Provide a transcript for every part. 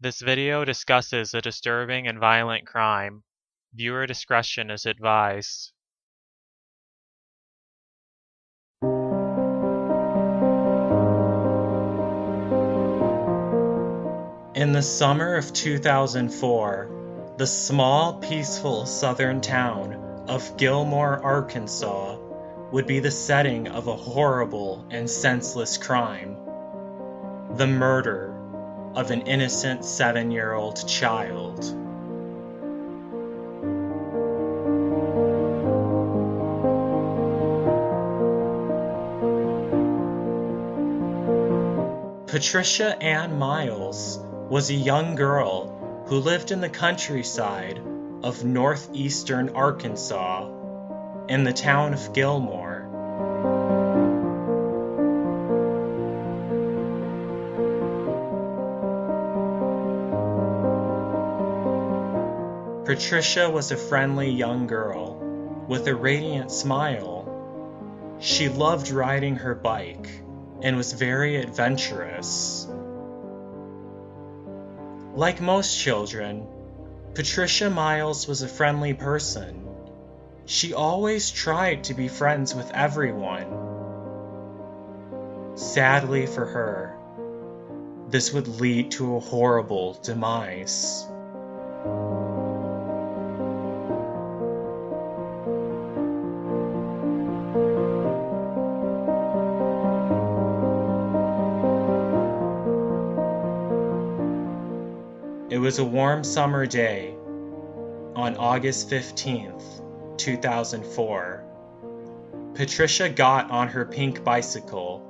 This video discusses a disturbing and violent crime. Viewer discretion is advised. In the summer of 2004, the small, peaceful southern town of Gilmore, Arkansas, would be the setting of a horrible and senseless crime: the murder of an innocent 7-year-old child. Patricia Ann Miles was a young girl who lived in the countryside of northeastern Arkansas in the town of Gilmore. Patricia was a friendly young girl with a radiant smile. She loved riding her bike and was very adventurous. Like most children, Patricia Miles was a friendly person. She always tried to be friends with everyone. Sadly for her, this would lead to a horrible demise. It was a warm summer day on August 15th, 2004. Patricia got on her pink bicycle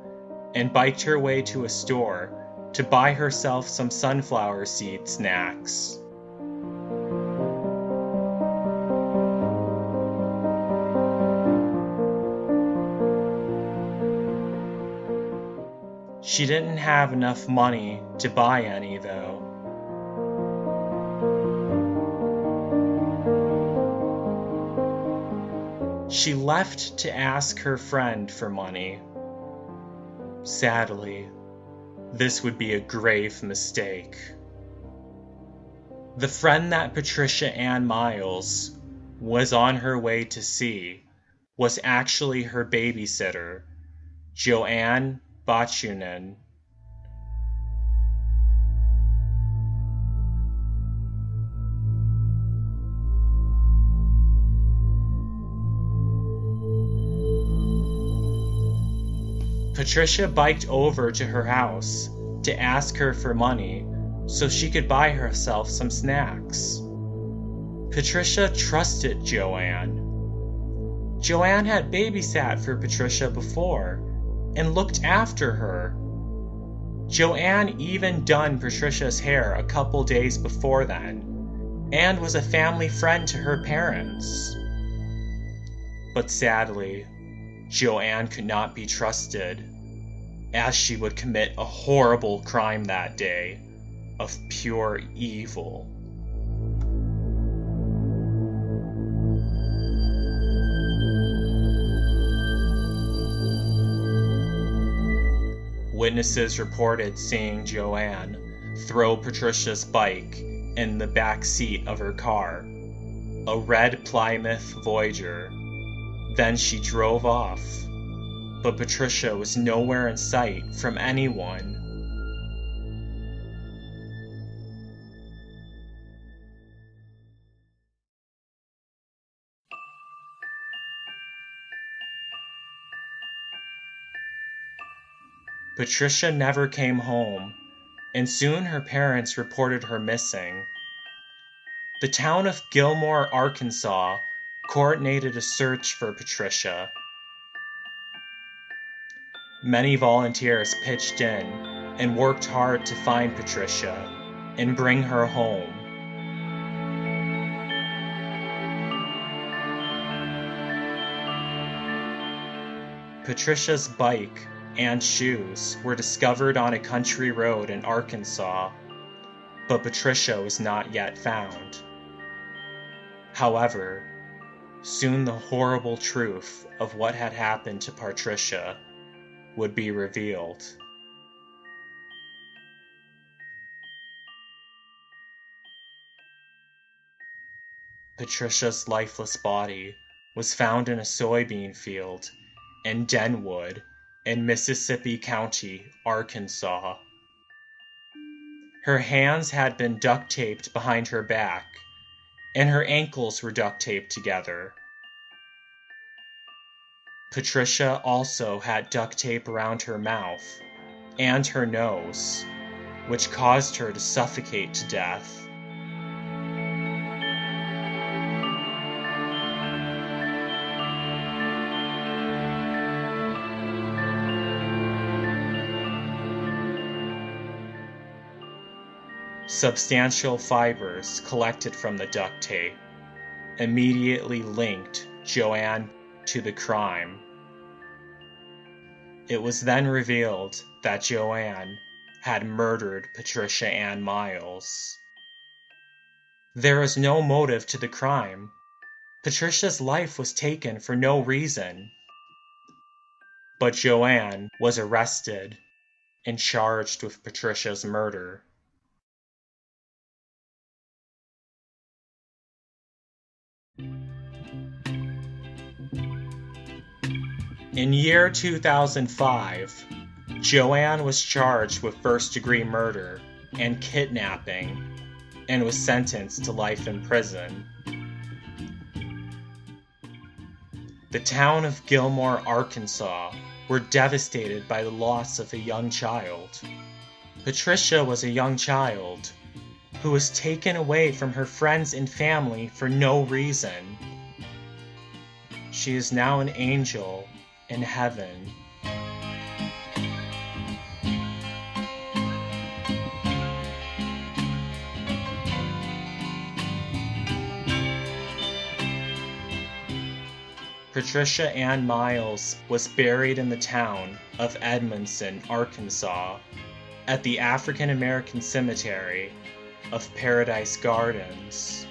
and biked her way to a store to buy herself some sunflower seed snacks. She didn't have enough money to buy any, though. She left to ask her friend for money. Sadly, this would be a grave mistake. The friend that Patricia Ann Miles was on her way to see was actually her babysitter, Joanne Bachunin. Patricia biked over to her house to ask her for money so she could buy herself some snacks. Patricia trusted Joanne. Joanne had babysat for Patricia before and looked after her. Joanne even done Patricia's hair a couple days before then and was a family friend to her parents. But sadly, Joanne could not be trusted, as she would commit a horrible crime that day of pure evil. Witnesses reported seeing Joanne throw Patricia's bike in the back seat of her car, a red Plymouth Voyager. Then she drove off, but Patricia was nowhere in sight from anyone. Patricia never came home, and soon her parents reported her missing. The town of Gilmore, Arkansas, coordinated a search for Patricia. Many volunteers pitched in and worked hard to find Patricia and bring her home. Patricia's bike and shoes were discovered on a country road in Arkansas, but Patricia was not yet found. However, soon the horrible truth of what had happened to Patricia would be revealed. Patricia's lifeless body was found in a soybean field in Denwood in Mississippi County, Arkansas. Her hands had been duct taped behind her back, and her ankles were duct taped together. Patricia also had duct tape around her mouth and her nose, which caused her to suffocate to death. Substantial fibers collected from the duct tape immediately linked Joanne to the crime. It was then revealed that Joanne had murdered Patricia Ann Miles. There is no motive to the crime. Patricia's life was taken for no reason. But Joanne was arrested and charged with Patricia's murder. In year 2005, Joanne was charged with first-degree murder and kidnapping and was sentenced to life in prison. The town of Gilmore, Arkansas, were devastated by the loss of a young child. Patricia was a young child who was taken away from her friends and family for no reason. She is now an angel in heaven. Patricia Ann Miles was buried in the town of Edmondson, Arkansas, at the African American Cemetery of Paradise Gardens.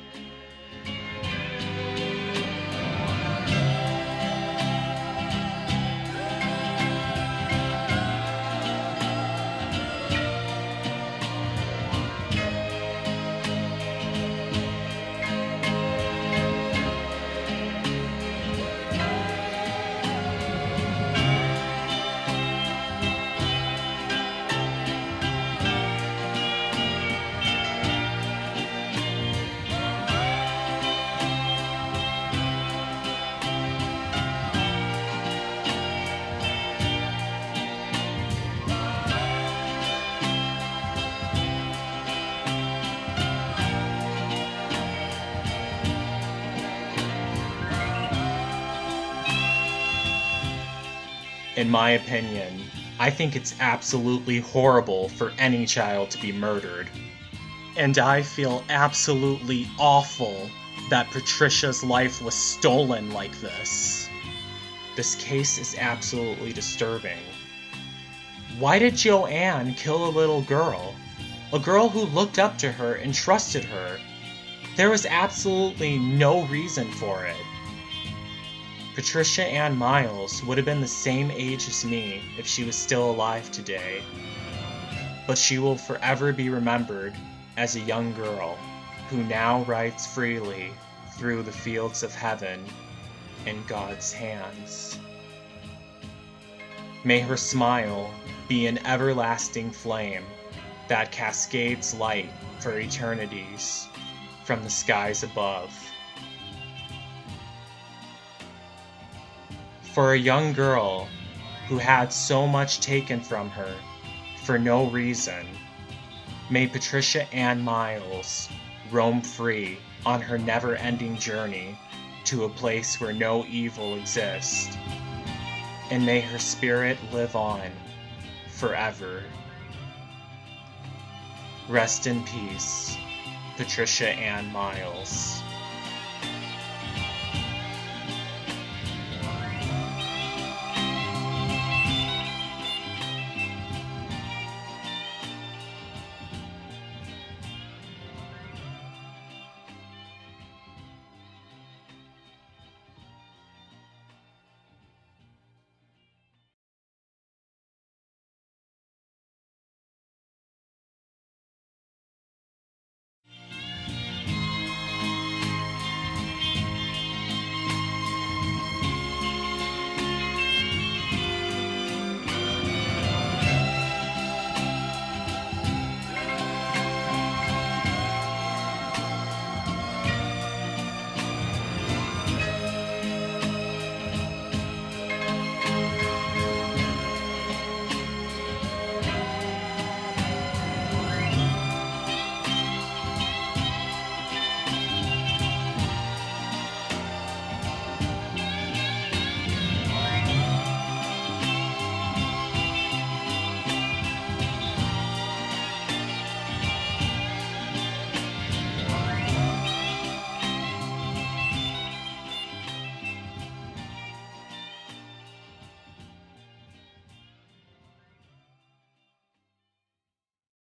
In my opinion, I think it's absolutely horrible for any child to be murdered. And I feel absolutely awful that Patricia's life was stolen like this. This case is absolutely disturbing. Why did Joanne kill a little girl? A girl who looked up to her and trusted her. There was absolutely no reason for it. Patricia Ann Miles would have been the same age as me if she was still alive today. But she will forever be remembered as a young girl who now rides freely through the fields of heaven in God's hands. May her smile be an everlasting flame that cascades light for eternities from the skies above. For a young girl who had so much taken from her for no reason, may Patricia Ann Miles roam free on her never-ending journey to a place where no evil exists, and may her spirit live on forever. Rest in peace, Patricia Ann Miles.